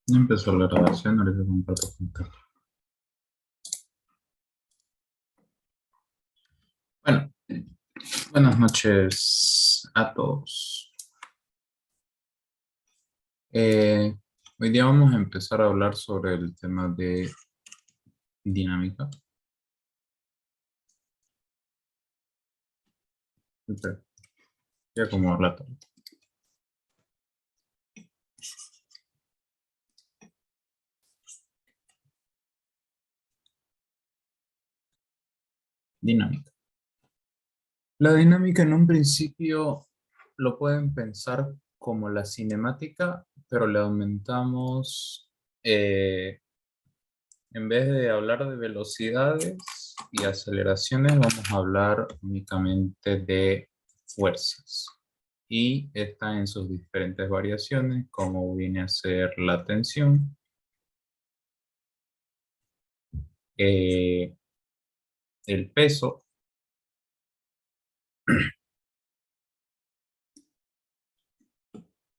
Ya empezó la grabación, ahorita comparto pantalla. Bueno, buenas noches a todos. Eh, Hoy día vamos a empezar a hablar sobre el tema de dinámica. Espera, ya como la tabla. Dinámica. La dinámica en un principio lo pueden pensar como la cinemática, pero le aumentamos, en vez de hablar de velocidades y aceleraciones, vamos a hablar únicamente de fuerzas. Y está en sus diferentes variaciones, como viene a ser la tensión, eh, el peso,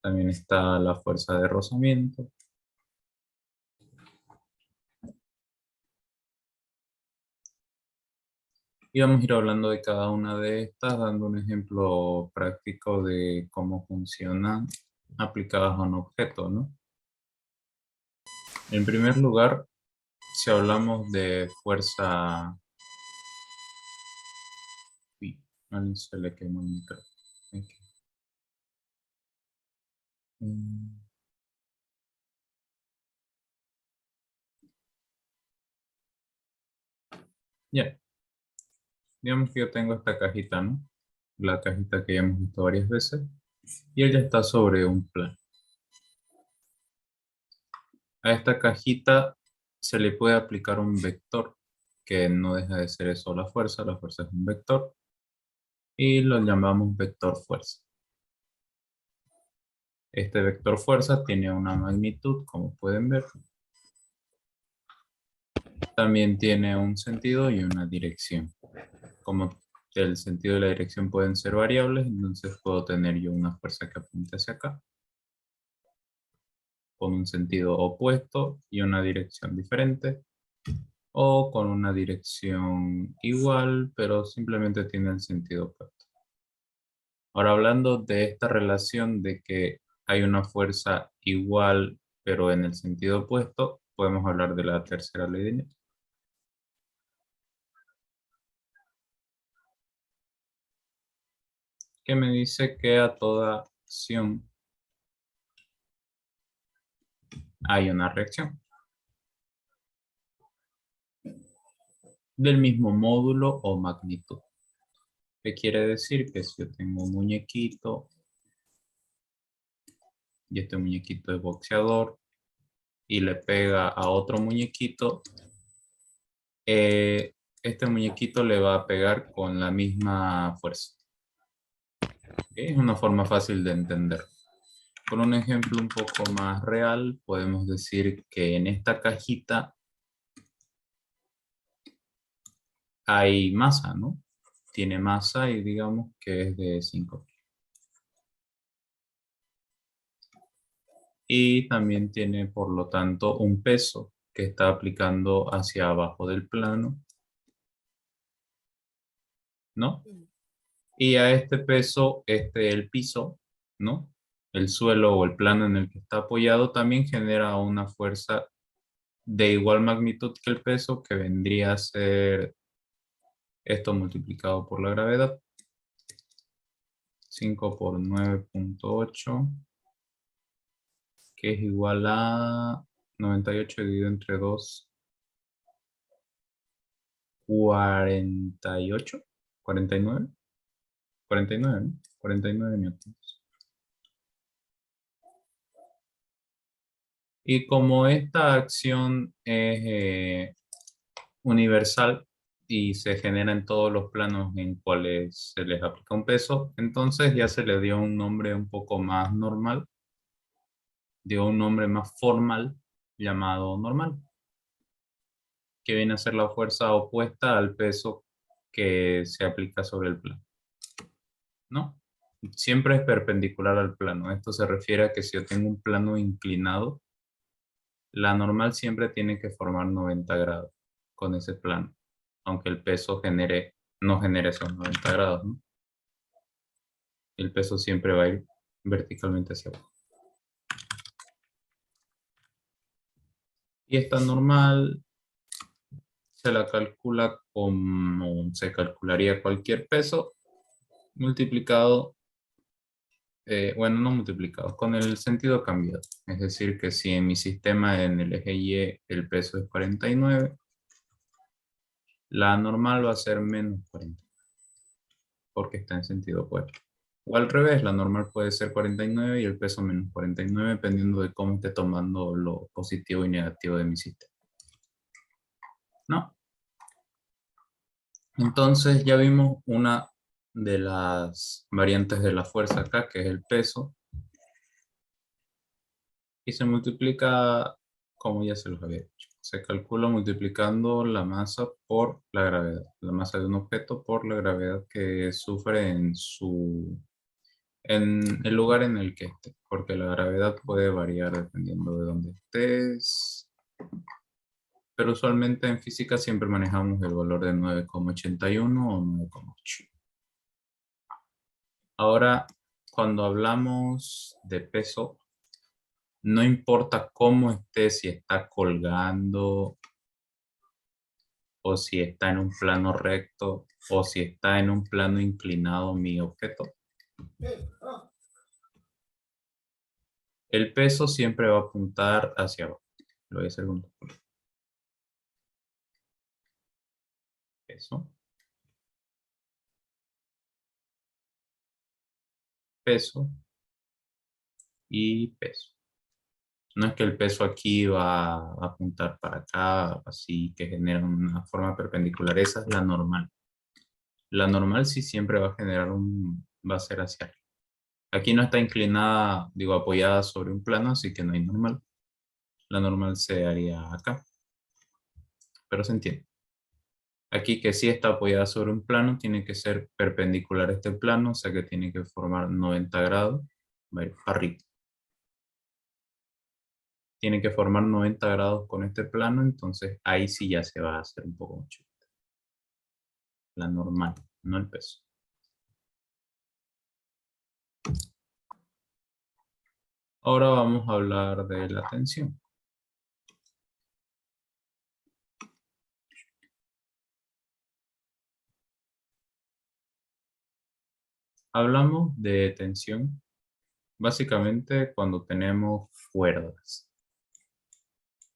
también está la fuerza de rozamiento. Y vamos a ir hablando de cada una de estas, dando un ejemplo práctico de cómo funcionan aplicadas a un objeto, ¿no? En primer lugar, si hablamos de fuerza. Uy, a alguien se le quemó el micrófono. Aquí. Mm, Ya, digamos que yo tengo esta cajita, ¿no? La cajita que ya hemos visto varias veces. Y ella está sobre un plano. A esta cajita se le puede aplicar un vector, que no deja de ser eso la fuerza es un vector, y lo llamamos vector fuerza. Este vector fuerza tiene una magnitud, como pueden ver. También tiene un sentido y una dirección. Como el sentido y la dirección pueden ser variables, entonces puedo tener yo una fuerza que apunte hacia acá, con un sentido opuesto y una dirección diferente, o con una dirección igual, pero simplemente tiene el sentido opuesto. Ahora, hablando de esta relación de que hay una fuerza igual, pero en el sentido opuesto, podemos hablar de la tercera ley de Newton, que me dice que a toda acción hay una reacción del mismo módulo o magnitud. ¿Qué quiere decir? Que si yo tengo un muñequito y este muñequito es boxeador y le pega a otro muñequito, este muñequito le va a pegar con la misma fuerza. ¿Ok? Es una forma fácil de entender. Con un ejemplo un poco más real, podemos decir que en esta cajita hay masa, ¿no? Tiene masa y digamos que es de 5. Y también tiene, por lo tanto, un peso que está aplicando hacia abajo del plano, ¿no? Y a este peso, el piso, ¿no? El suelo o el plano en el que está apoyado también genera una fuerza de igual magnitud que el peso, que vendría a ser esto multiplicado por la gravedad. 5 por 9,8, que es igual a 98 dividido entre 2, 48, 49, 49, ¿no? 49 newtons. Y como esta acción es universal y se genera en todos los planos en cuales se les aplica un peso, entonces ya se le dio un nombre un poco más normal, dio un nombre más formal llamado normal, que viene a ser la fuerza opuesta al peso que se aplica sobre el plano, ¿no? Siempre es perpendicular al plano. Esto se refiere a que si yo tengo un plano inclinado, La normal siempre tiene que formar 90 grados con ese plano, aunque el peso no genere esos 90 grados, ¿no? El peso siempre va a ir verticalmente hacia abajo. Y esta normal se la calcula como se calcularía cualquier peso multiplicado, bueno, no multiplicado, con el sentido cambiado. Es decir, que si en mi sistema en el eje Y el peso es 49, la normal va a ser menos 40, porque está en sentido opuesto. O al revés, la normal puede ser 49 y el peso menos 49, dependiendo de cómo esté tomando lo positivo y negativo de mi sistema. ¿No? Entonces ya vimos una de las variantes de la fuerza acá, que es el peso, y se multiplica como ya se los había dicho. Se calcula multiplicando la masa por la gravedad, la masa de un objeto por la gravedad que sufre en el lugar en el que esté, porque la gravedad puede variar dependiendo de dónde estés, pero usualmente en física siempre manejamos el valor de 9,81 o 9,8. Ahora, cuando hablamos de peso, no importa cómo esté, si está colgando o si está en un plano recto o si está en un plano inclinado mi objeto. El peso siempre va a apuntar hacia abajo. Lo voy a hacer un peso, peso y peso. No es que el peso aquí va a apuntar para acá, así que genera una forma perpendicular. Esa es la normal. La normal sí siempre va a generar va a ser hacia arriba. Aquí no está inclinada, digo, apoyada sobre un plano, así que no hay normal. La normal se haría acá, pero se entiende. Aquí que sí está apoyada sobre un plano, tiene que ser perpendicular a este plano, o sea que tiene que formar 90 grados, va a ir para arriba. Tiene que formar 90 grados con este plano, entonces ahí sí ya se va a hacer un poco mucho. La normal, no el peso. Ahora vamos a hablar de la tensión. Hablamos de tensión básicamente cuando tenemos cuerdas,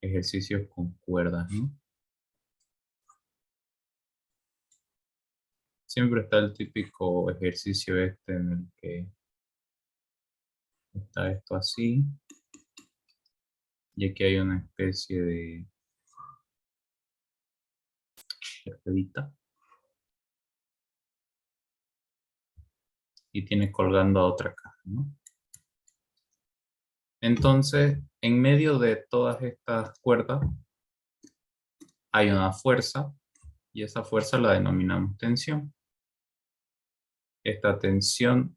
ejercicios con cuerdas, ¿no? Siempre está el típico ejercicio este en el que está esto así, y aquí hay una especie de ruedita y tiene colgando a otra caja, ¿no? Entonces, en medio de todas estas cuerdas hay una fuerza y esa fuerza la denominamos tensión. Esta tensión,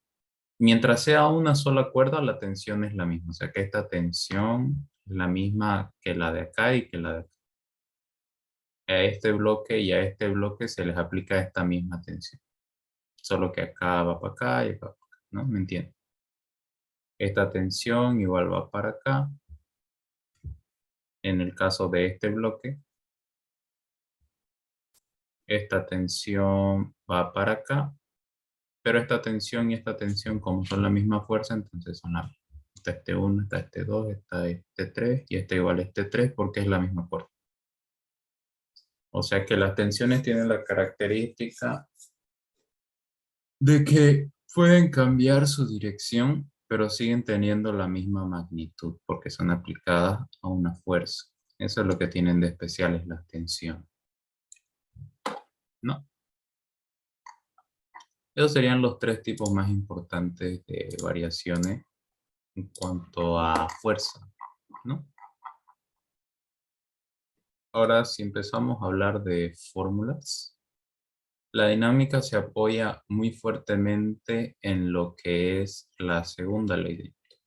mientras sea una sola cuerda, la tensión es la misma. O sea que esta tensión es la misma que la de acá y que la de acá. A este bloque y a este bloque se les aplica esta misma tensión. Solo que acá va para acá y acá va para acá, ¿no? ¿Me entienden? Esta tensión igual va para acá. En el caso de este bloque, esta tensión va para acá, pero esta tensión y esta tensión, como son la misma fuerza, entonces son la misma. Está este 1, está este 2, está este 3 y este igual a este 3 porque es la misma fuerza. O sea que las tensiones tienen la característica de que pueden cambiar su dirección, pero siguen teniendo la misma magnitud porque son aplicadas a una fuerza. Eso es lo que tienen de especiales las tensiones. ¿No? Esos serían los tres tipos más importantes de variaciones en cuanto a fuerza, ¿no? Ahora, si empezamos a hablar de fórmulas, la dinámica se apoya muy fuertemente en lo que es la segunda ley de Newton.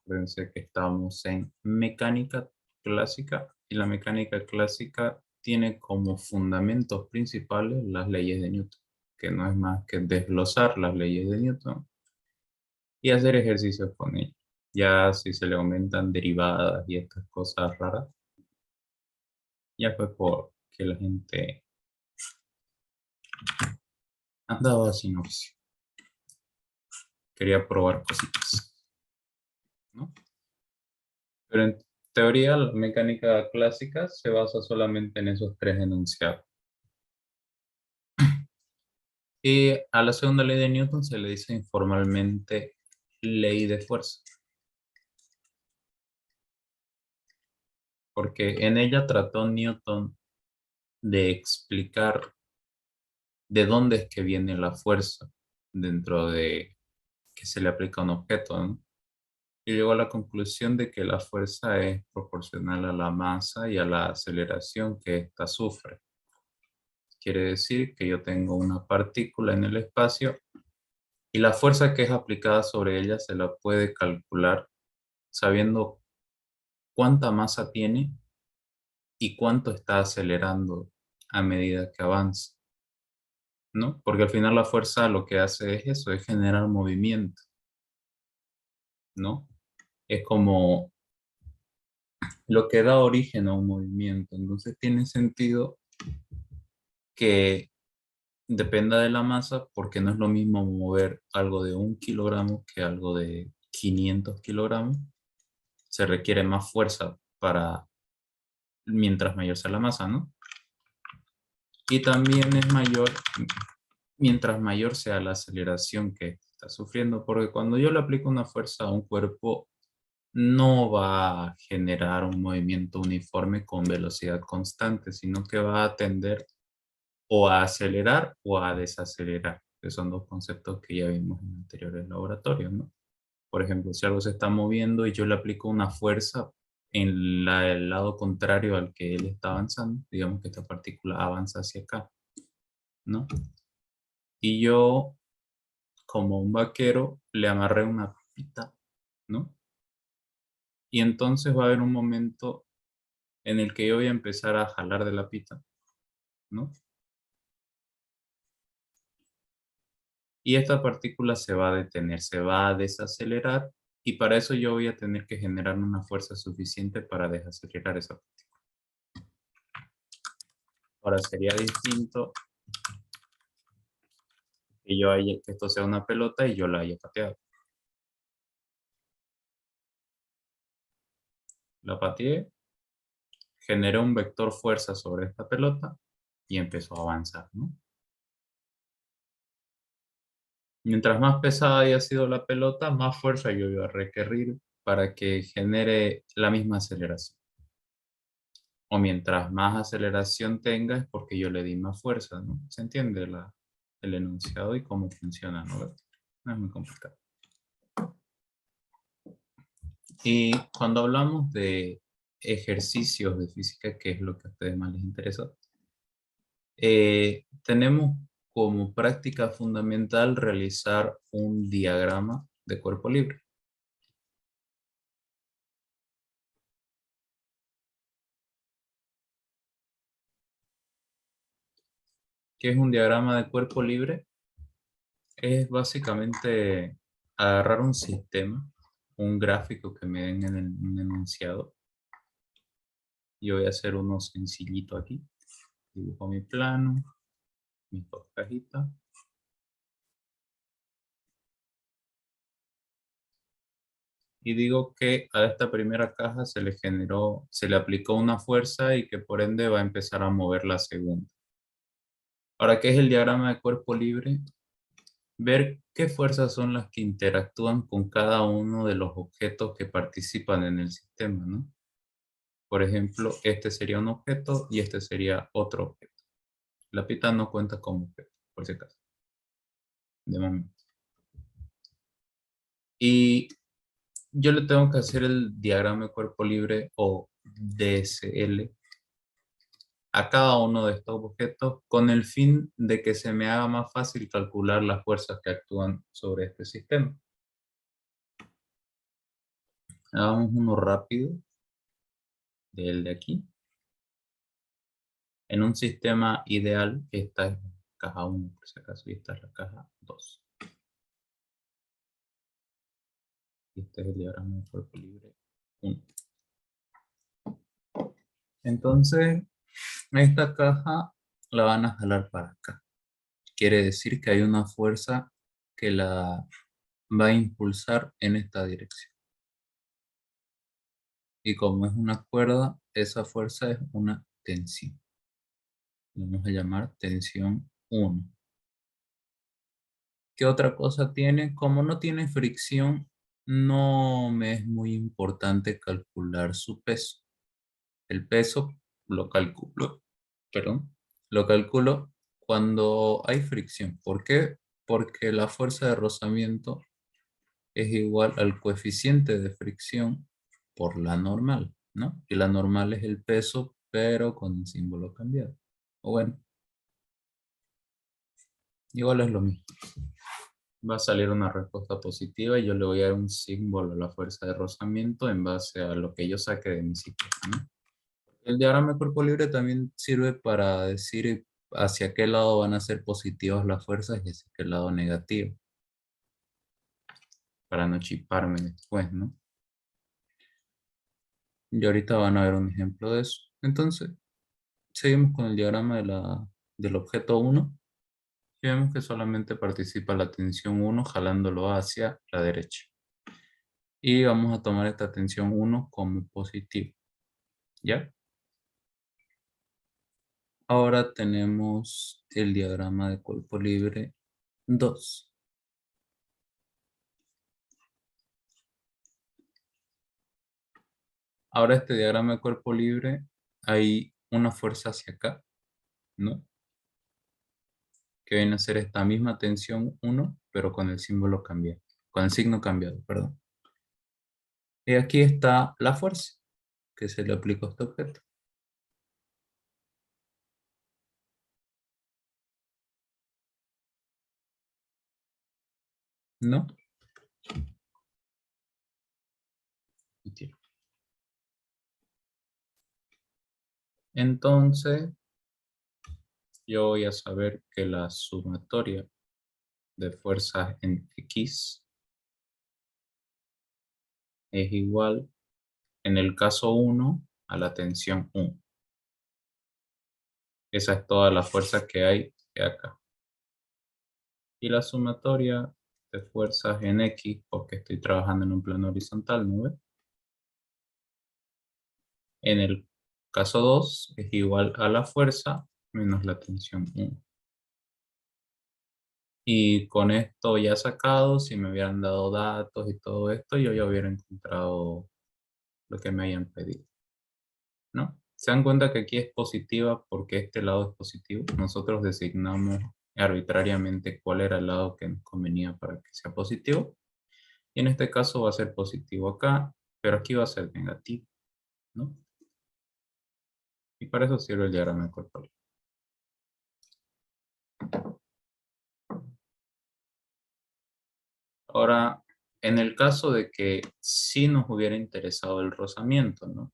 Acuérdense que estamos en mecánica clásica y la mecánica clásica tiene como fundamentos principales las leyes de Newton, que no es más que desglosar las leyes de Newton y hacer ejercicios con ellas. Ya si se le aumentan derivadas y estas cosas raras, ya fue porque la gente andaba sin oficio. Quería probar cositas, ¿no? Pero en teoría la mecánica clásica se basa solamente en esos tres enunciados. Y a la segunda ley de Newton se le dice informalmente ley de fuerza, porque en ella trató Newton de explicar de dónde es que viene la fuerza dentro de que se le aplica a un objeto, ¿no? Y llegó a la conclusión de que la fuerza es proporcional a la masa y a la aceleración que ésta sufre. Quiere decir que yo tengo una partícula en el espacio y la fuerza que es aplicada sobre ella se la puede calcular sabiendo cuánta masa tiene y cuánto está acelerando a medida que avanza, ¿no? Porque al final la fuerza lo que hace es eso, es generar movimiento, ¿no? Es como lo que da origen a un movimiento. Entonces tiene sentido que dependa de la masa porque no es lo mismo mover algo de 1 kilogramo que algo de 500 kilogramos. Se requiere más fuerza para mientras mayor sea la masa, ¿no? Y también es mayor mientras mayor sea la aceleración que está sufriendo, porque cuando yo le aplico una fuerza a un cuerpo, no va a generar un movimiento uniforme con velocidad constante, sino que va a tender o a acelerar o a desacelerar, que son dos conceptos que ya vimos en anteriores laboratorios, ¿no? Por ejemplo, si algo se está moviendo y yo le aplico una fuerza en el lado contrario al que él está avanzando, digamos que esta partícula avanza hacia acá, ¿no? Y yo, como un vaquero, le amarré una pita, ¿no? Y entonces va a haber un momento en el que yo voy a empezar a jalar de la pita, ¿no? Y esta partícula se va a detener, se va a desacelerar y para eso yo voy a tener que generar una fuerza suficiente para desacelerar esa partícula. Ahora sería distinto que esto sea una pelota y yo la haya pateado. La pateé, generé un vector fuerza sobre esta pelota y empezó a avanzar, ¿no? Mientras más pesada haya sido la pelota, más fuerza yo iba a requerir para que genere la misma aceleración. O mientras más aceleración tenga es porque yo le di más fuerza, ¿no? ¿Se entiende el enunciado y cómo funciona, ¿no? No es muy complicado. Y cuando hablamos de ejercicios de física, que es lo que a ustedes más les interesa, tenemos como práctica fundamental realizar un diagrama de cuerpo libre. ¿Qué es un diagrama de cuerpo libre? Es básicamente agarrar un sistema, un gráfico que me den en un enunciado. Yo voy a hacer uno sencillito aquí. Dibujo mi plano, mis dos cajitas. Y digo que a esta primera caja se le aplicó una fuerza y que por ende va a empezar a mover la segunda. Ahora, ¿qué es el diagrama de cuerpo libre? Ver qué fuerzas son las que interactúan con cada uno de los objetos que participan en el sistema, ¿no? Por ejemplo, este sería un objeto y este sería otro objeto. La pita no cuenta como objeto, por si acaso, de momento. Y yo le tengo que hacer el diagrama de cuerpo libre o DSL a cada uno de estos objetos con el fin de que se me haga más fácil calcular las fuerzas que actúan sobre este sistema. Hagamos uno rápido del de aquí. En un sistema ideal, esta es la caja 1, por si acaso, y esta es la caja 2. Y este es el diagrama de cuerpo libre 1. Entonces, esta caja la van a jalar para acá. Quiere decir que hay una fuerza que la va a impulsar en esta dirección. Y como es una cuerda, esa fuerza es una tensión. La vamos a llamar tensión 1. ¿Qué otra cosa tiene? Como no tiene fricción, no me es muy importante calcular su peso. El peso lo calculo, perdón, lo calculo cuando hay fricción. ¿Por qué? Porque la fuerza de rozamiento es igual al coeficiente de fricción por la normal, ¿no? Y la normal es el peso, pero con el símbolo cambiado. O bueno, igual es lo mismo. Va a salir una respuesta positiva y yo le voy a dar un símbolo a la fuerza de rozamiento en base a lo que yo saque de mi ciclo, ¿no? El diagrama de cuerpo libre también sirve para decir hacia qué lado van a ser positivas las fuerzas y hacia qué lado negativo, para no chiparme después, ¿no? Y ahorita van a ver un ejemplo de eso. Entonces, seguimos con el diagrama del objeto 1 y vemos que solamente participa la tensión 1 jalándolo hacia la derecha. Y vamos a tomar esta tensión 1 como positivo, ¿ya? Ahora tenemos el diagrama de cuerpo libre 2. Ahora este diagrama de cuerpo libre hay una fuerza hacia acá, ¿no? Que viene a ser esta misma tensión 1, pero con el símbolo cambiado, con el signo cambiado, perdón. Y aquí está la fuerza que se le aplica a este objeto, ¿no? Entonces, yo voy a saber que la sumatoria de fuerzas en X es igual, en el caso 1, a la tensión 1. Esa es toda la fuerza que hay acá. Y la sumatoria de fuerzas en X, porque estoy trabajando en un plano horizontal, ¿no ve? En el caso 2 es igual a la fuerza menos la tensión 1. Y con esto ya sacado, si me hubieran dado datos y todo esto, yo ya hubiera encontrado lo que me hayan pedido, ¿no? ¿Se dan cuenta que aquí es positiva porque este lado es positivo? Nosotros designamos arbitrariamente cuál era el lado que nos convenía para que sea positivo. Y en este caso va a ser positivo acá, pero aquí va a ser negativo, ¿no? Y para eso sirve el diagrama corporal. Ahora, en el caso de que sí nos hubiera interesado el rozamiento, ¿no?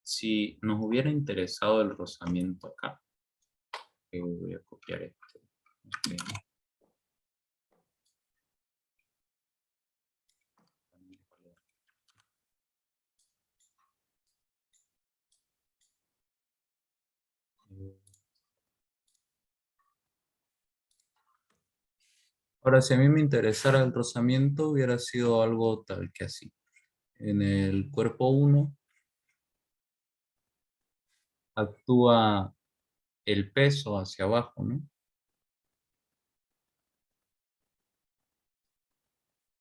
Si nos hubiera interesado el rozamiento acá, voy a copiar esto. Ahora, si a mí me interesara el rozamiento, hubiera sido algo tal que así. En el cuerpo 1 actúa el peso hacia abajo, ¿no?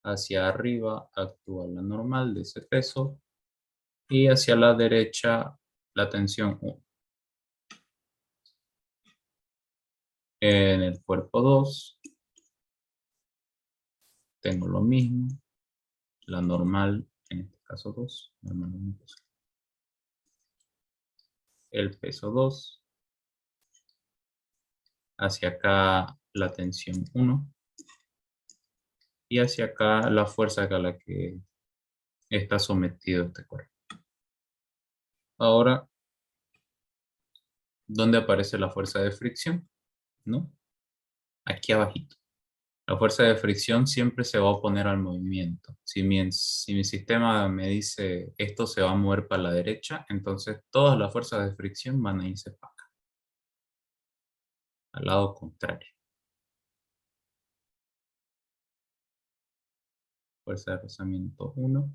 Hacia arriba actúa la normal de ese peso y hacia la derecha la tensión 1. En el cuerpo 2 tengo lo mismo, la normal, en este caso 2, normal 1, el peso 2, hacia acá la tensión 1 y hacia acá la fuerza a la que está sometido este cuerpo. Ahora, ¿dónde aparece la fuerza de fricción? ¿No? Aquí abajito. La fuerza de fricción siempre se va a oponer al movimiento. Si mi sistema me dice esto se va a mover para la derecha, entonces todas las fuerzas de fricción van a irse para acá, al lado contrario. Fuerza de rozamiento 1,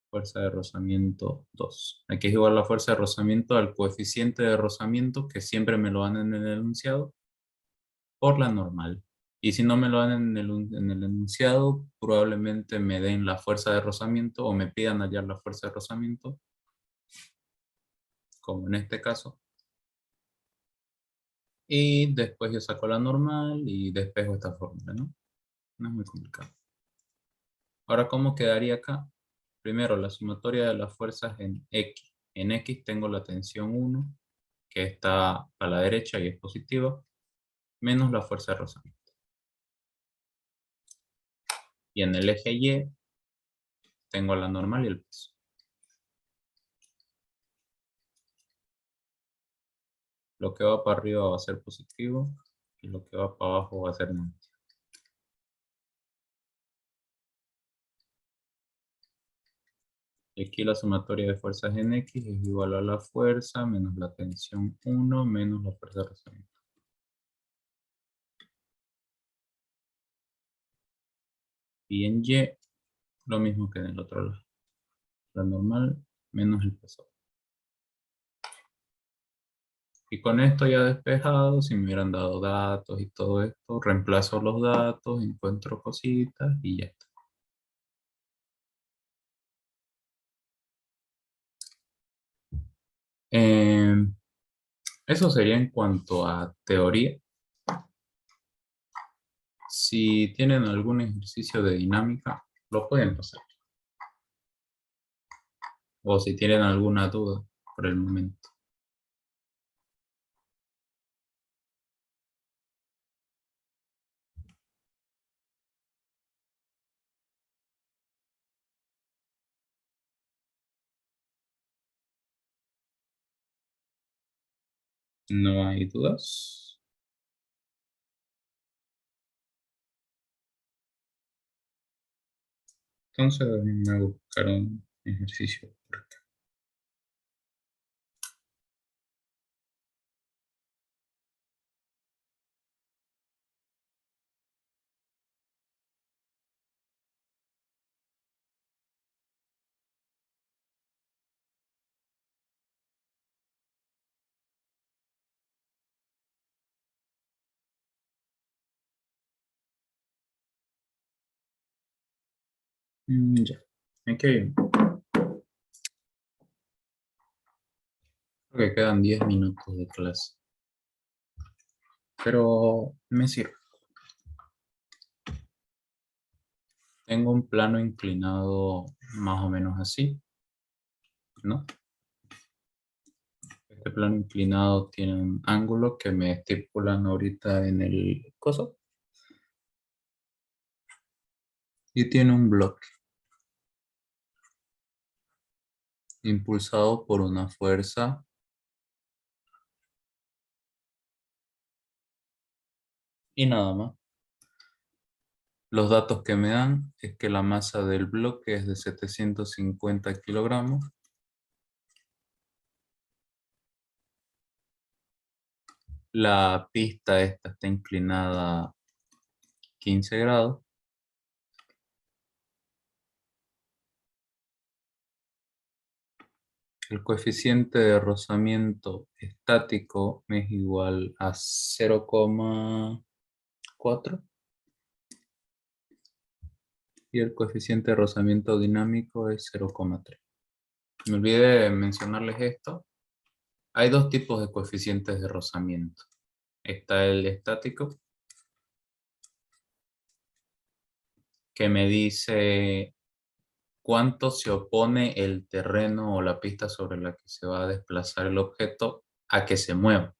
fuerza de rozamiento 2. Aquí es igual la fuerza de rozamiento al coeficiente de rozamiento, que siempre me lo dan en el enunciado, por la normal. Y si no me lo dan en el enunciado, probablemente me den la fuerza de rozamiento o me pidan hallar la fuerza de rozamiento, como en este caso. Y después yo saco la normal y despejo esta fórmula, ¿no? No es muy complicado. Ahora, ¿cómo quedaría acá? Primero, la sumatoria de las fuerzas en X. En X tengo la tensión 1, que está a la derecha y es positiva, menos la fuerza de rozamiento. Y en el eje Y tengo la normal y el peso. Lo que va para arriba va a ser positivo y lo que va para abajo va a ser negativo. Y aquí la sumatoria de fuerzas en X es igual a la fuerza menos la tensión 1 menos la fuerza de rozamiento. Y en Y, lo mismo que en el otro lado. La normal menos el peso. Y con esto ya despejado, si me hubieran dado datos y todo esto, reemplazo los datos, encuentro cositas y ya está. Eh, Eso sería en cuanto a teoría. Si tienen algún ejercicio de dinámica, lo pueden pasar. O si tienen alguna duda por el momento. No hay dudas. Entonces me buscar un ejercicio por acá. Ya. Aquí hay uno. Creo que quedan 10 minutos de clase. Pero me sirve. Tengo un plano inclinado más o menos así, ¿no? Este plano inclinado tiene un ángulo que me estipulan ahorita en el coso. Y tiene un bloque impulsado por una fuerza y nada más. Los datos que me dan es que la masa del bloque es de 750 kilogramos. La pista esta está inclinada 15 grados. El coeficiente de rozamiento estático es igual a 0,4 y el coeficiente de rozamiento dinámico es 0,3. Me olvidé de mencionarles esto. Hay dos tipos de coeficientes de rozamiento. Está el estático, que me dice cuánto se opone el terreno o la pista sobre la que se va a desplazar el objeto a que se mueva.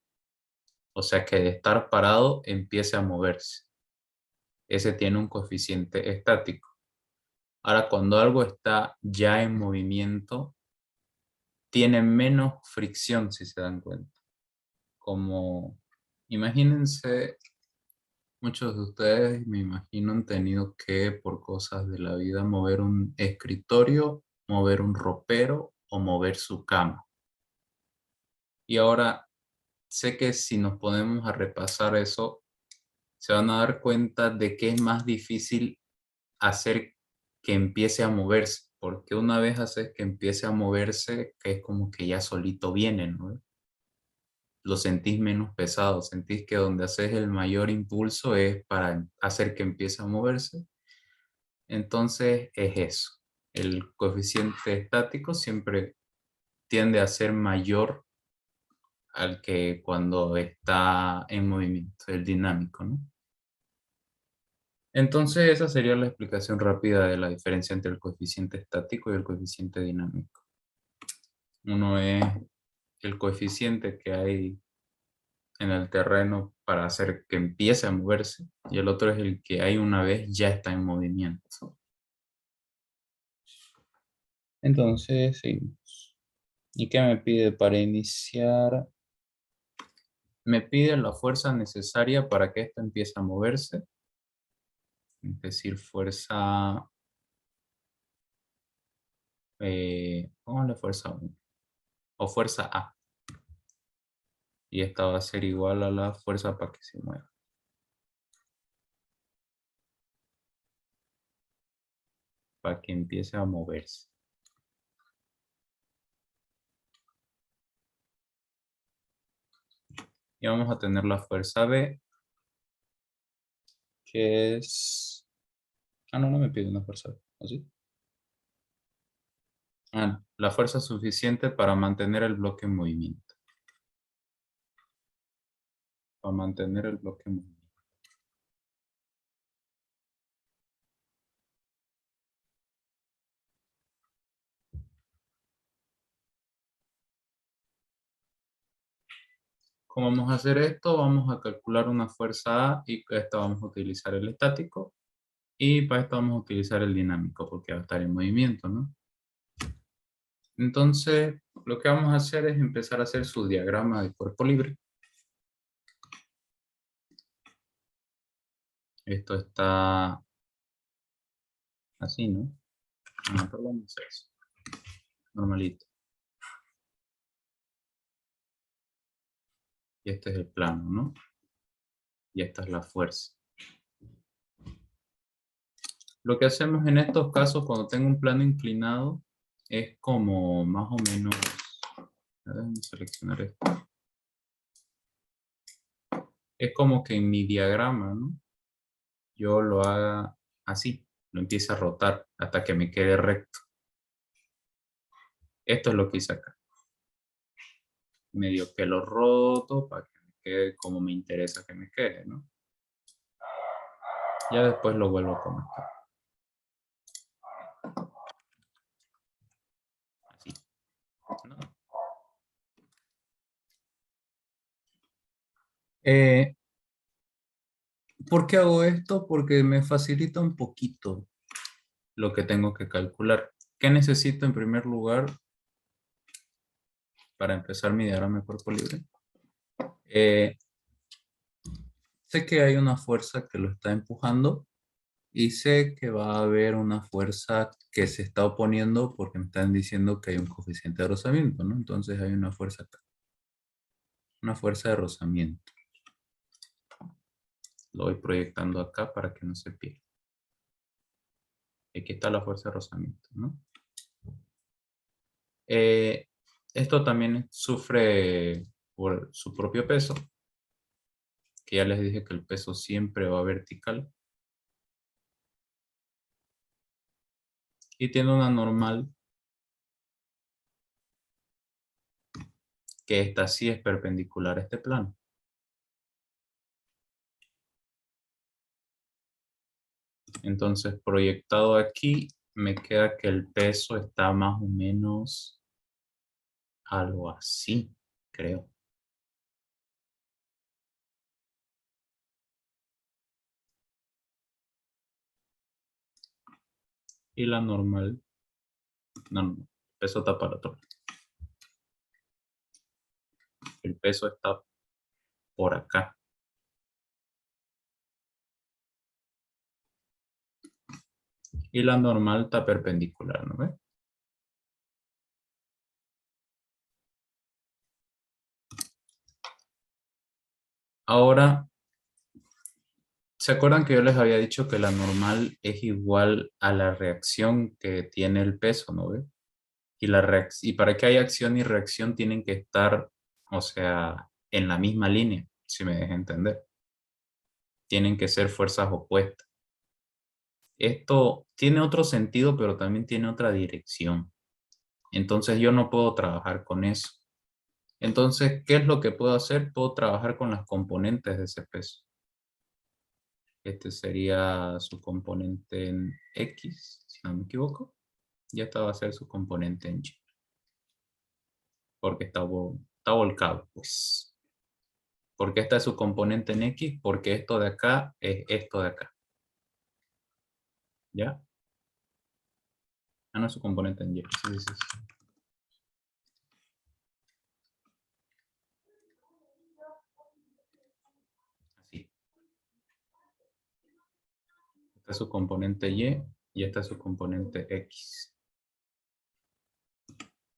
O sea, que de estar parado empiece a moverse. ese tiene un coeficiente estático. Ahora, cuando algo está ya en movimiento, tiene menos fricción, si se dan cuenta. Como, imagínense, muchos de ustedes, me imagino, han tenido que, por cosas de la vida, mover un escritorio, mover un ropero o mover su cama. Y ahora, sé que si nos ponemos a repasar eso, se van a dar cuenta de que es más difícil hacer que empiece a moverse, porque una vez haces que empiece a moverse, que es como que ya solito viene, ¿no? Lo sentís menos pesado, sentís que donde haces el mayor impulso es para hacer que empiece a moverse. Entonces es eso. El coeficiente estático siempre tiende a ser mayor al que cuando está en movimiento, el dinámico, ¿no? Entonces esa sería la explicación rápida de la diferencia entre el coeficiente estático y el coeficiente dinámico. Uno es el coeficiente que hay en el terreno para hacer que empiece a moverse y el otro es el que hay una vez ya está en movimiento. Entonces, seguimos. ¿Y qué me pide para iniciar? Me pide la fuerza necesaria para que esto empiece a moverse, es decir, fuerza, pongámosle fuerza 1 o fuerza A. Y esta va a ser igual a la fuerza para que se mueva. Para que empiece a moverse. Y vamos a tener la fuerza B, que es... Ah, no, no me pide una fuerza B, ¿o sí? Ah, la fuerza suficiente para mantener el bloque en movimiento. Para mantener el bloque en movimiento. ¿Cómo vamos a hacer esto? Vamos a calcular una fuerza A y para esta vamos a utilizar el estático. Y para esto vamos a utilizar el dinámico porque va a estar en movimiento, ¿no? Entonces, lo que vamos a hacer es empezar a hacer su diagrama de cuerpo libre. Esto está así, ¿no? No, perdón, es eso. Normalito. Y este es el plano, ¿no? Y esta es la fuerza. Lo que hacemos en estos casos cuando tengo un plano inclinado es como más o menos, déjame seleccionar esto. Es como que en mi diagrama, ¿no? Yo lo haga así, lo empiece a rotar hasta que me quede recto. Esto es lo que hice acá. Medio que lo roto para que me quede como me interesa que me quede, ¿no? Ya después lo vuelvo a comentar. Así, ¿no? Eh, ¿Por qué hago esto? Porque me facilita un poquito lo que tengo que calcular. ¿Qué necesito en primer lugar para empezar mi diagrama de cuerpo libre? Eh, Sé que hay una fuerza que lo está empujando y sé que va a haber una fuerza que se está oponiendo porque me están diciendo que hay un coeficiente de rozamiento, ¿no? Entonces hay una fuerza acá, una fuerza de rozamiento. Lo voy proyectando acá para que no se pierda. Aquí está la fuerza de rozamiento, ¿no? Eh, Esto también sufre por su propio peso, que ya les dije que el peso siempre va vertical. Y tiene una normal que esta sí es perpendicular a este plano. Entonces, proyectado aquí, me queda que el peso está más o menos algo así, creo. Y la normal, no, peso está para otro lado. El peso está por acá. Y la normal está perpendicular, ¿no ves? Ahora, ¿se acuerdan que yo les había dicho que la normal es igual a la reacción que tiene el peso, ¿no ves? Y para que haya acción y reacción tienen que estar, o sea, en la misma línea, si me deja entender. Tienen que ser fuerzas opuestas. Esto tiene otro sentido, pero también tiene otra dirección. Entonces yo no puedo trabajar con eso. Entonces, ¿qué es lo que puedo hacer? Puedo trabajar con las componentes de ese peso. Este sería su componente en X, si no me equivoco. Y esta va a ser su componente en Y. Porque está volcado, pues. Porque esta es su componente en X, porque esto de acá es esto de acá. ¿Ya? Ah, no es su componente en Y. Sí, sí, sí. Así. Esta es su componente y esta es su componente X.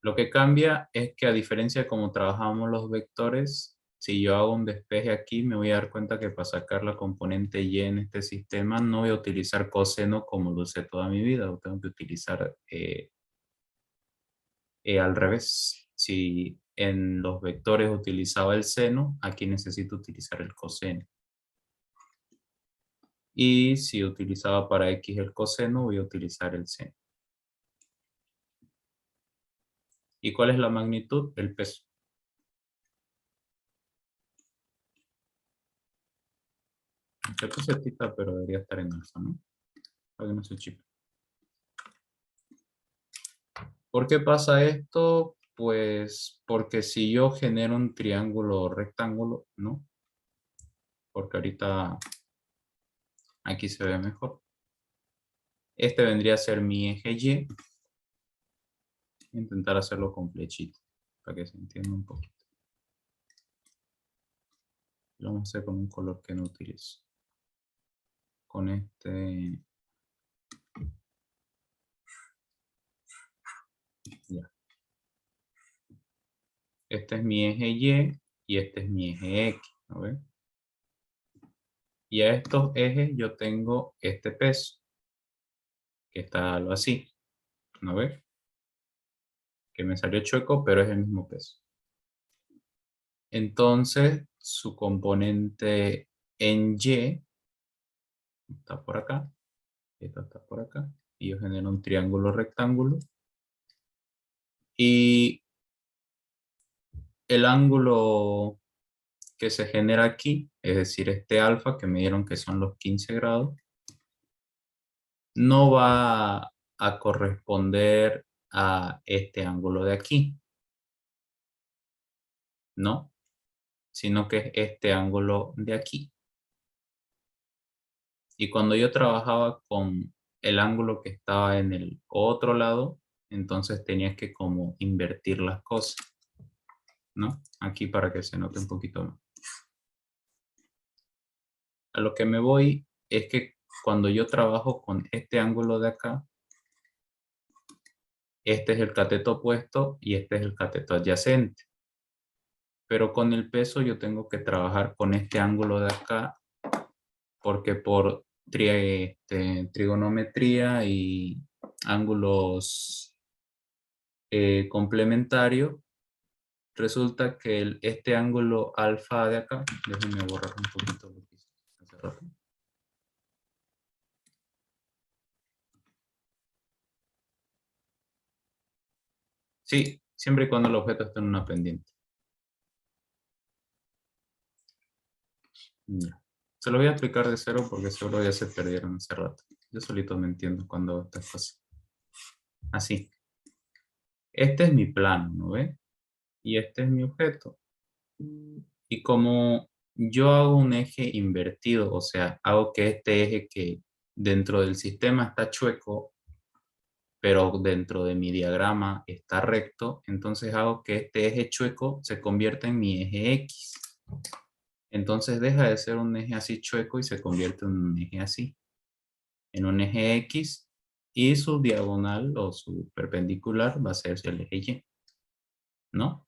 Lo que cambia es que a diferencia de cómo trabajamos los vectores, si yo hago un despeje aquí, me voy a dar cuenta que para sacar la componente y en este sistema no voy a utilizar coseno como lo usé toda mi vida, lo tengo que utilizar al revés. Si en los vectores utilizaba el seno, aquí necesito utilizar el coseno. Y si utilizaba para x el coseno, voy a utilizar el seno. ¿Y cuál es la magnitud? El peso. Se puse tita, pero debería estar en alfa, ¿no? Para que no se chipe. ¿Por qué pasa esto? Pues porque si yo genero un triángulo rectángulo, ¿no? Porque ahorita aquí se ve mejor. Este vendría a ser mi eje Y. Intentar hacerlo con flechita, para que se entienda un poquito. Lo vamos a hacer con un color que no utilizo. Con este... Ya. Este es mi eje y este es mi eje X, ¿no ven? Y a estos ejes yo tengo este peso, que está algo así, ¿no ves? Que me salió chueco, pero es el mismo peso. Entonces, su componente en Y está por acá, esta está por acá, y yo genero un triángulo rectángulo. Y el ángulo que se genera aquí, es decir, este alfa, que me dieron que son los 15 grados, no va a corresponder a este ángulo de aquí, ¿no? Sino que es este ángulo de aquí. Y cuando yo trabajaba con el ángulo que estaba en el otro lado, entonces tenías que como invertir las cosas, ¿no? Aquí para que se note un poquito más. A lo que me voy es que cuando yo trabajo con este ángulo de acá, este es el cateto opuesto y este es el cateto adyacente. Pero con el peso yo tengo que trabajar con este ángulo de acá porque por trigonometría y ángulos complementarios, resulta que este ángulo alfa de acá, déjenme borrar un poquito lo que hice hace rato. Sí, siempre y cuando el objeto esté en una pendiente. Ya. Se lo voy a explicar de cero porque seguro ya se perdieron hace rato. Yo solito me entiendo cuando hago estas cosas. Así. Este es mi plano, ¿no ve? Y este es mi objeto. Y como yo hago un eje invertido, o sea, hago que este eje que dentro del sistema está chueco, pero dentro de mi diagrama está recto, entonces hago que este eje chueco se convierta en mi eje X. Entonces deja de ser un eje así chueco y se convierte en un eje así, en un eje X, y su diagonal o su perpendicular va a ser el eje Y, ¿no?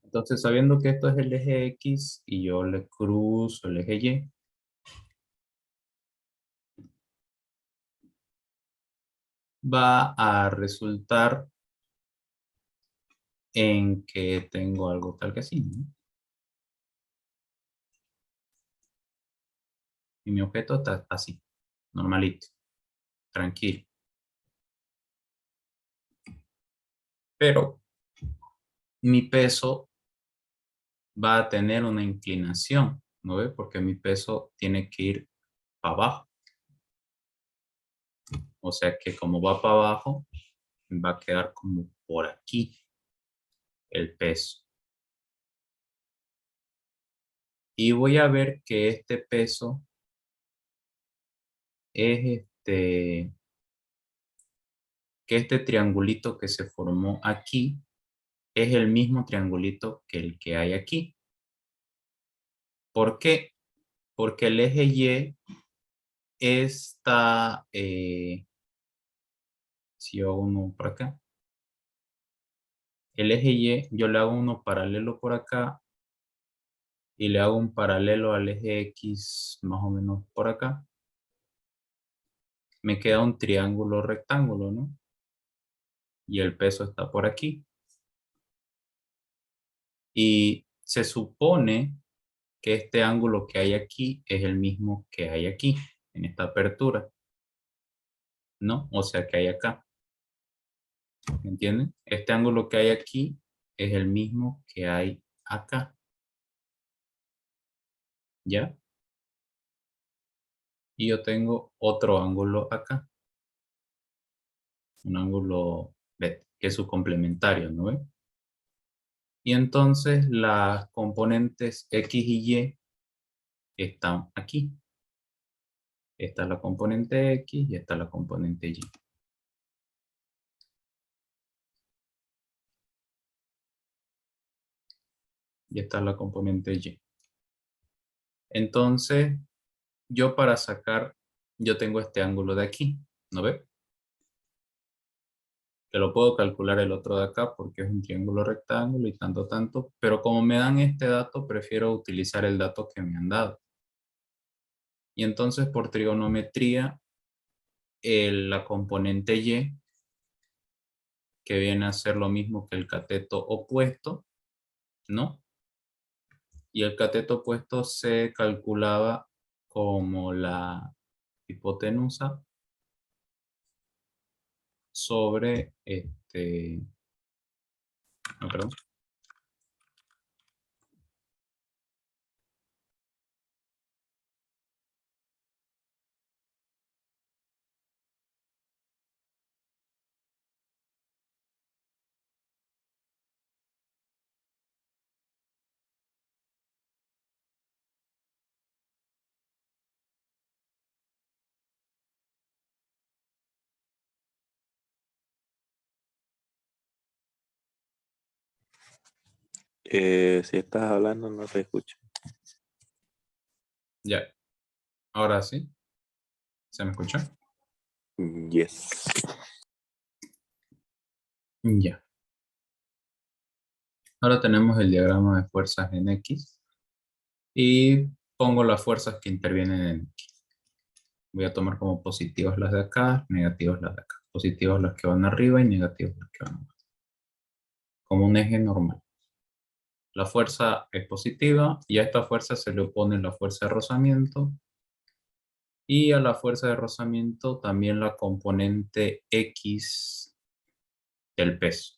Entonces, sabiendo que esto es el eje X y yo le cruzo el eje Y, va a resultar en que tengo algo tal que así, ¿no? Y mi objeto está así, normalito, tranquilo. Pero mi peso va a tener una inclinación, ¿no ve? Porque mi peso tiene que ir para abajo. O sea que como va para abajo, va a quedar como por aquí el peso. Y voy a ver que este peso es que este triangulito que se formó aquí es el mismo triangulito que el que hay aquí. ¿Por qué? Porque el eje Y está, si yo hago uno por acá, el eje Y, yo le hago uno paralelo por acá y le hago un paralelo al eje X más o menos por acá. Me queda un triángulo rectángulo, ¿no? Y el peso está por aquí. Y se supone que este ángulo que hay aquí es el mismo que hay aquí, en esta apertura, ¿no? O sea, que hay acá. ¿Me entienden? Este ángulo que hay aquí es el mismo que hay acá. ¿Ya? Y yo tengo otro ángulo acá. Un ángulo que es su complementario, ¿no ve? Y entonces las componentes X y Y están aquí. Esta es la componente X y esta es la componente Y. Y esta es la componente Y. Entonces, yo para sacar, yo tengo este ángulo de aquí, ¿no ve? Que lo puedo calcular el otro de acá porque es un triángulo rectángulo y tanto, pero como me dan este dato, prefiero utilizar el dato que me han dado. Y entonces por trigonometría, la componente Y, que viene a ser lo mismo que el cateto opuesto, ¿no? Y el cateto opuesto se calculaba como la hipotenusa sobre no, perdón. Si estás hablando no se escucha. Ya, ahora sí, ¿se me escucha? Yes. Ya. Ahora tenemos el diagrama de fuerzas en X y pongo las fuerzas que intervienen en X. Voy a tomar como positivas las de acá, negativas las de acá. Positivas las que van arriba y negativas las que van abajo. Como un eje normal. La fuerza es positiva y a esta fuerza se le opone la fuerza de rozamiento. Y a la fuerza de rozamiento también la componente X del peso.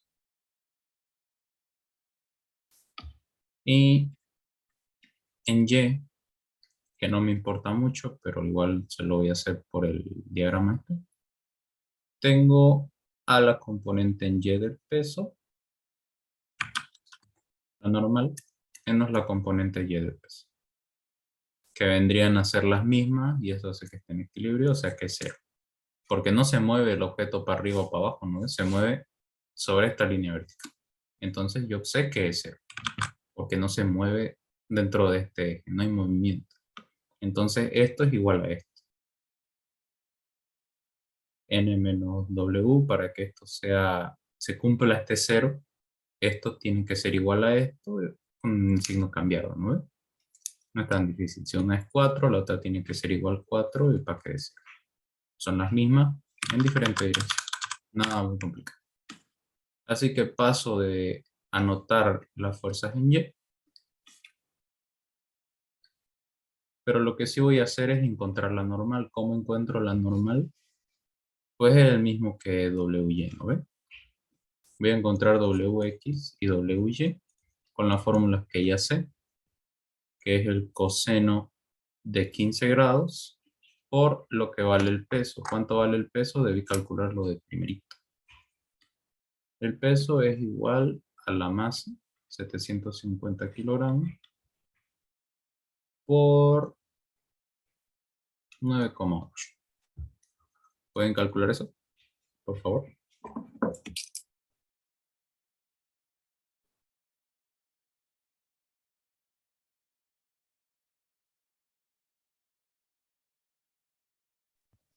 Y en Y, que no me importa mucho, pero igual se lo voy a hacer por el diagrama este. Tengo a la componente en Y del peso, la normal, menos la componente Y del peso, que vendrían a ser las mismas y eso hace que esté en equilibrio, o sea que es cero. porque no se mueve el objeto para arriba o para abajo, ¿no? Se mueve sobre esta línea vertical. Entonces yo sé que es 0, porque no se mueve dentro de este eje, no hay movimiento. Entonces esto es igual a esto. N menos W, para que esto se cumpla este 0, esto tiene que ser igual a esto, con un signo cambiado, ¿no ve? No es tan difícil. Si una es 4, la otra tiene que ser igual a 4 y para que sea. Son las mismas en diferentes direcciones. Nada muy complicado. Así que paso de anotar las fuerzas en Y. Pero lo que sí voy a hacer es encontrar la normal. ¿Cómo encuentro la normal? Pues es el mismo que WY, ¿no ve? Voy a encontrar WX y WY con las fórmulas que ya sé, que es el coseno de 15 grados por lo que vale el peso. ¿Cuánto vale el peso? Debí calcularlo de primerito. El peso es igual a la masa, 750 kilogramos, por 9,8. ¿Pueden calcular eso, por favor?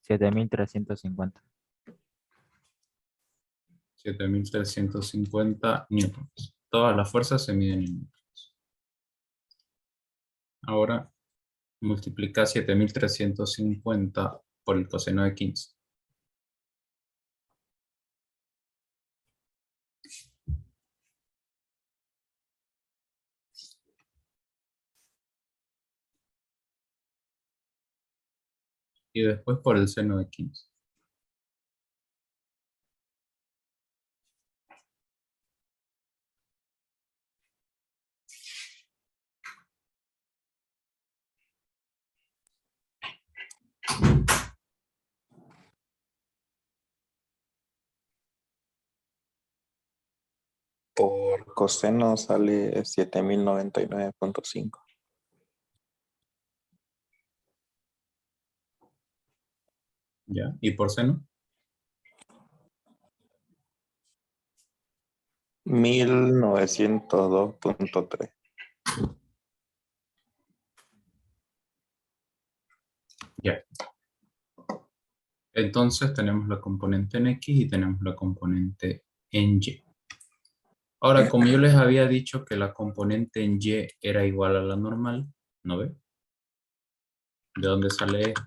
Siete mil trescientos cincuenta. 7.350 newtons. Todas las fuerzas se miden en newtons. Ahora multiplica 7.350 por el coseno de 15. Y después por el seno de 15. Por coseno sale 7099.5. ¿Ya? ¿Y por seno? 1902.3. Ya. Entonces tenemos la componente en X y tenemos la componente en Y. Ahora, como yo les había dicho que la componente en Y era igual a la normal, ¿no ve? ¿De dónde sale esto?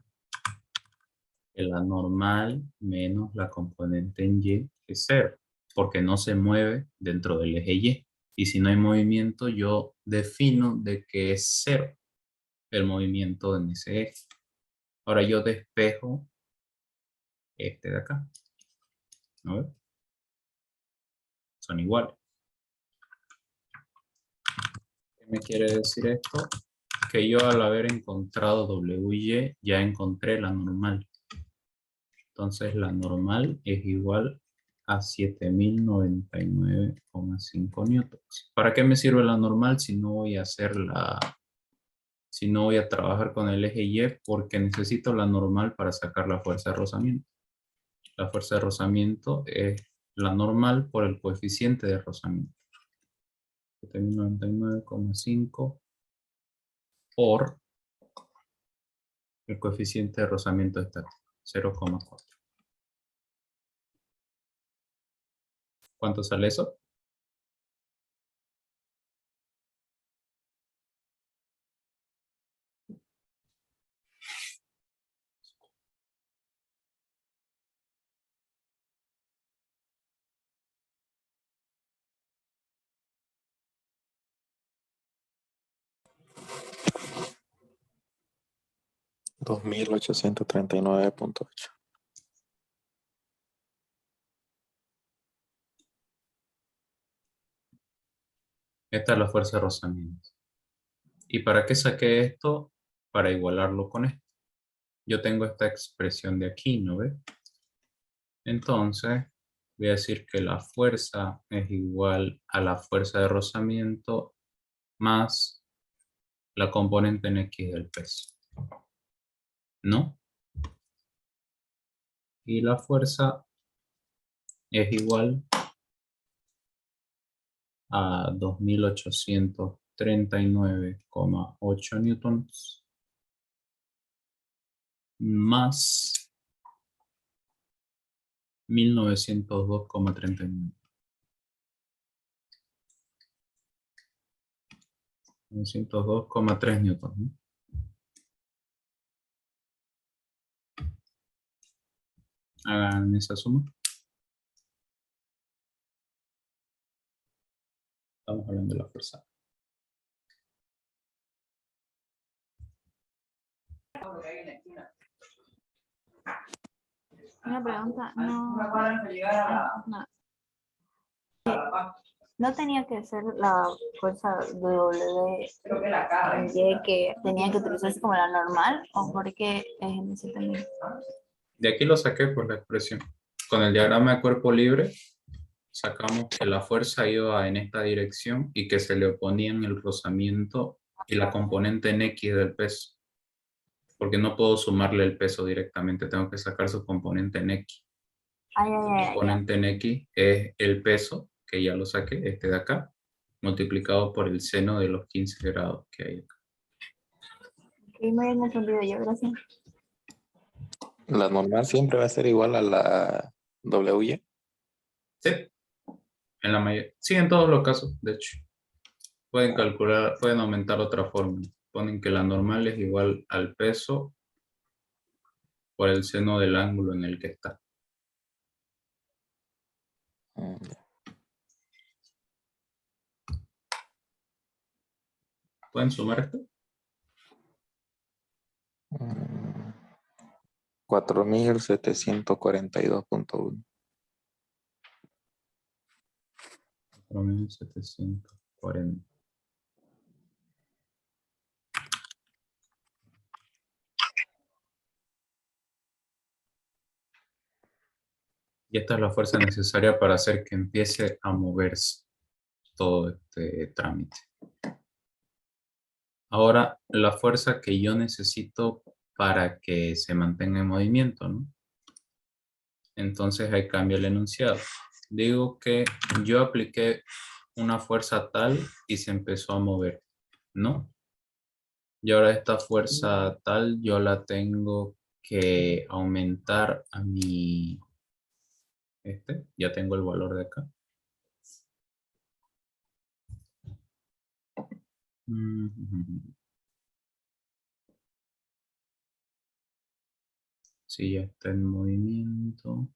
Que la normal menos la componente en Y es 0, porque no se mueve dentro del eje Y. Y si no hay movimiento, yo defino de que es 0 el movimiento en ese eje. Ahora yo despejo este de acá, ¿no ve? Son iguales. ¿Qué me quiere decir esto? Que yo al haber encontrado WY ya encontré la normal. Entonces la normal es igual a 7099,5 newtons. ¿Para qué me sirve la normal si no voy a si no voy a trabajar con el eje Y? Porque necesito la normal para sacar la fuerza de rozamiento. La fuerza de rozamiento es la normal por el coeficiente de rozamiento. 7099,5 por el coeficiente de rozamiento estático, 0,4. ¿Cuánto sale eso? $2,839.8. Esta es la fuerza de rozamiento. ¿Y para qué saqué esto? Para igualarlo con esto. Yo tengo esta expresión de aquí, ¿no ve? Entonces, voy a decir que la fuerza es igual a la fuerza de rozamiento más la componente en X del peso, ¿no? Y la fuerza es igual a 2839,8 newtons más 1902,39. 902,3 newtons, ¿no? Hagan esa suma. Estamos hablando de la fuerza. Una pregunta, no, no tenía que ser la fuerza W Y que tenía que utilizarse como la normal, o porque es en ese término. De aquí lo saqué por la expresión. Con el diagrama de cuerpo libre, sacamos que la fuerza iba en esta dirección y que se le oponían el rozamiento y la componente en X del peso. Porque no puedo sumarle el peso directamente, tengo que sacar su componente en X. Ay, El ay, ay, componente en X es el peso, que ya lo saqué, este de acá, multiplicado por el seno de los 15 grados que hay acá. que me había confundido yo, gracias. La normal siempre va a ser igual a la WY. Sí, en la mayoría. Sí, en todos los casos, de hecho. Pueden calcular, pueden aumentar otra fórmula. Ponen que la normal es igual al peso por el seno del ángulo en el que está. ¿Pueden sumar esto? 4742.1. 4740. Y esta es la fuerza necesaria para hacer que empiece a moverse todo este trámite. Ahora, la fuerza que yo necesito para que se mantenga en movimiento, ¿no? Entonces ahí cambia el enunciado. Digo que yo apliqué una fuerza tal y se empezó a mover, ¿no? Y ahora esta fuerza tal yo la tengo que aumentar a mi... ya tengo el valor de acá. Sí, ya está en movimiento.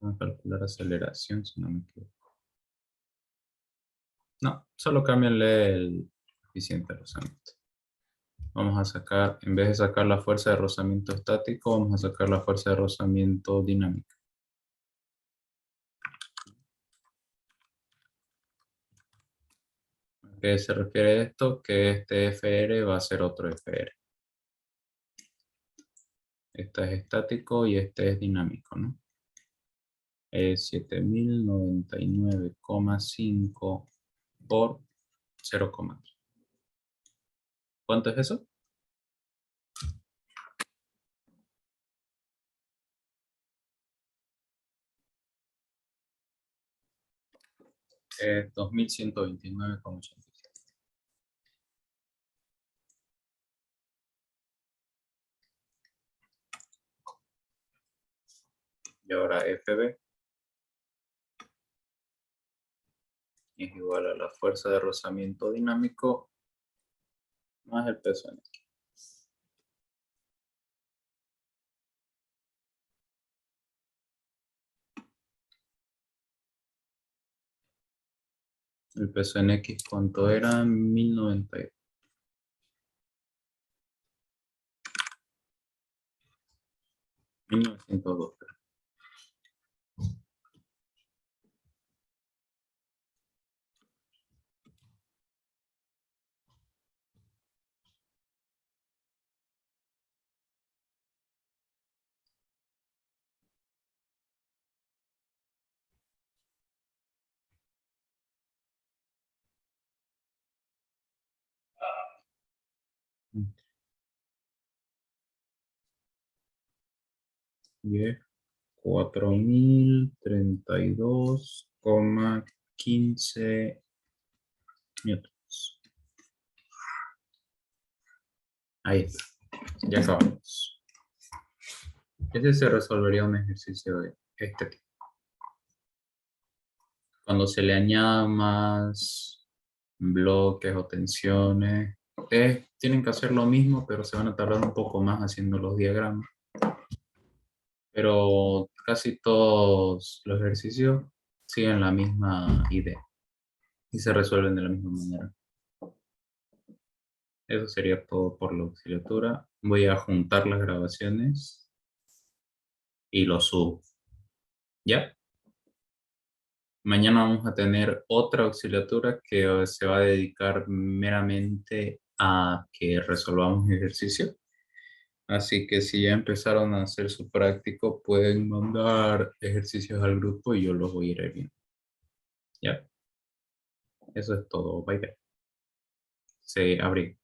Vamos a calcular aceleración, si no me equivoco. No, solo cámbianle el coeficiente de rozamiento. Vamos a sacar, en vez de sacar la fuerza de rozamiento estático, vamos a sacar la fuerza de rozamiento dinámica. ¿A qué se refiere esto? Que este FR va a ser otro FR. Este es estático y este es dinámico, ¿no? Es 7099,5 por 0,3. ¿Cuánto es eso? 2129,87. Y ahora FB es igual a la fuerza de rozamiento dinámico más el peso en X. El peso en X, ¿cuánto era? 1092. 1902. 10, 4032,15 newtons. Ahí está. Ya acabamos. Ese se resolvería un ejercicio de este tipo. Cuando se le añadan más bloques o tensiones, ustedes tienen que hacer lo mismo, pero se van a tardar un poco más haciendo los diagramas. Pero casi todos los ejercicios siguen la misma idea y se resuelven de la misma manera. Eso sería todo por la auxiliatura. Voy a juntar las grabaciones y lo subo. ¿Ya? Mañana vamos a tener otra auxiliatura que se va a dedicar meramente a que resolvamos ejercicio. Así que si ya empezaron a hacer su práctico, pueden mandar ejercicios al grupo y yo los voy a ir viendo. ¿Ya? Eso es todo. Bye bye. Se abre.